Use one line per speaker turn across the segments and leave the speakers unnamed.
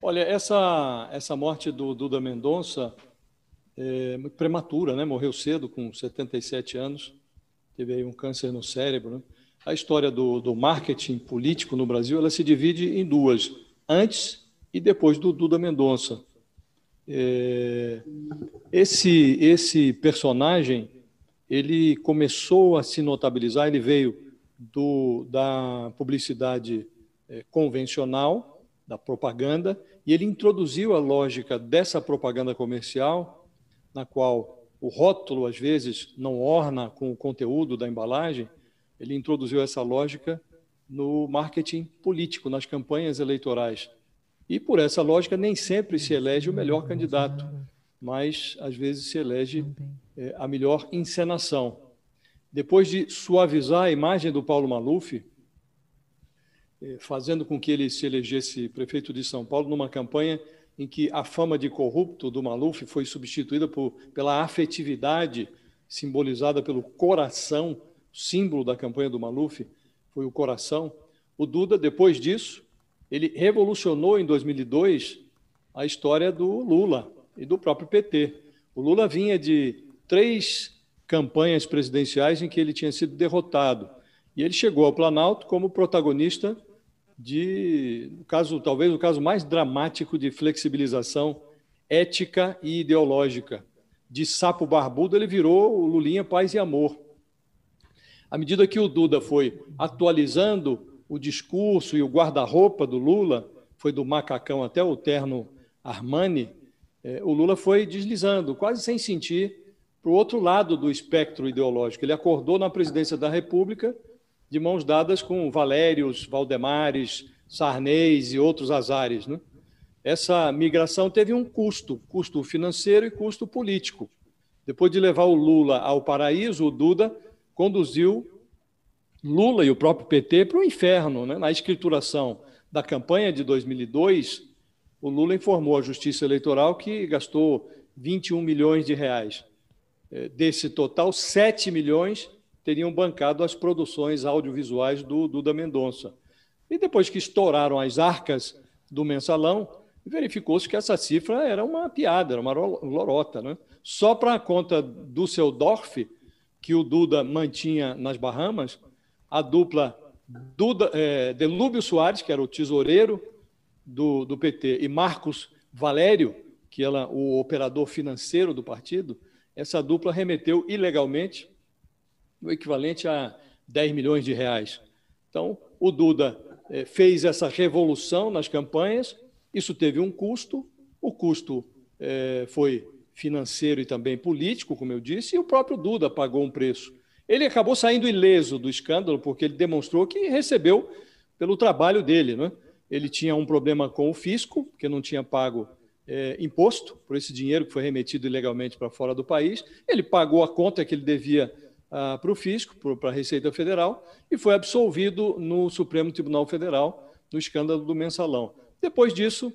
Olha, essa morte do Duda Mendonça é muito prematura, né? Morreu cedo, com 77 anos, teve aí um câncer no cérebro, né? A história do marketing político no Brasil, ela se divide em duas, antes e depois do Duda Mendonça. É, esse personagem, ele começou a se notabilizar, ele veio da publicidade convencional, da propaganda, e ele introduziu a lógica dessa propaganda comercial, na qual o rótulo, às vezes, não orna com o conteúdo da embalagem. Ele introduziu essa lógica no marketing político, nas campanhas eleitorais. E, por essa lógica, nem sempre se elege o melhor candidato, mas, às vezes, se elege a melhor encenação. Depois de suavizar a imagem do Paulo Maluf, fazendo com que ele se elegesse prefeito de São Paulo numa campanha em que a fama de corrupto do Maluf foi substituída pela afetividade simbolizada pelo coração, símbolo da campanha do Maluf foi o coração. O Duda, depois disso, ele revolucionou em 2002 a história do Lula e do próprio PT. O Lula vinha de 3 campanhas presidenciais em que ele tinha sido derrotado. E ele chegou ao Planalto como protagonista talvez o caso mais dramático de flexibilização ética e ideológica. De sapo barbudo, ele virou o Lulinha Paz e Amor. À medida que o Duda foi atualizando o discurso e o guarda-roupa do Lula, foi do macacão até o terno Armani, o Lula foi deslizando, quase sem sentir, para o outro lado do espectro ideológico. Ele acordou na presidência da República de mãos dadas com Valérios, Valdemares, Sarnez e outros azares, né? Essa migração teve um custo financeiro e custo político. Depois de levar o Lula ao paraíso, o Duda conduziu Lula e o próprio PT para o inferno, né? Na escrituração da campanha de 2002, o Lula informou à Justiça Eleitoral que gastou 21 milhões de reais. Desse total, 7 milhões teriam bancado as produções audiovisuais do Duda Mendonça. E depois que estouraram as arcas do mensalão, verificou-se que essa cifra era uma piada, era uma lorota, né? Só para a conta do Düsseldorf, que o Duda mantinha nas Bahamas, a dupla Delúbio Soares, que era o tesoureiro do PT, e Marcos Valério, que era o operador financeiro do partido, essa dupla remeteu ilegalmente o equivalente a 10 milhões de reais. Então, o Duda fez essa revolução nas campanhas, isso teve um custo, o custo foi financeiro e também político, como eu disse, e o próprio Duda pagou um preço. Ele acabou saindo ileso do escândalo, porque ele demonstrou que recebeu pelo trabalho dele, né? Ele tinha um problema com o fisco, porque não tinha pago imposto por esse dinheiro que foi remetido ilegalmente para fora do país. Ele pagou a conta que ele devia para o fisco, para a Receita Federal, e foi absolvido no Supremo Tribunal Federal no escândalo do mensalão. Depois disso,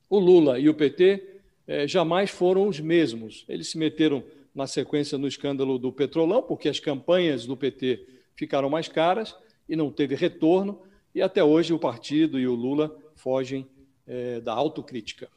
o Lula e o PT jamais foram os mesmos. Eles se meteram na sequência no escândalo do Petrolão, porque as campanhas do PT ficaram mais caras e não teve retorno, e até hoje o partido e o Lula fogem da autocrítica.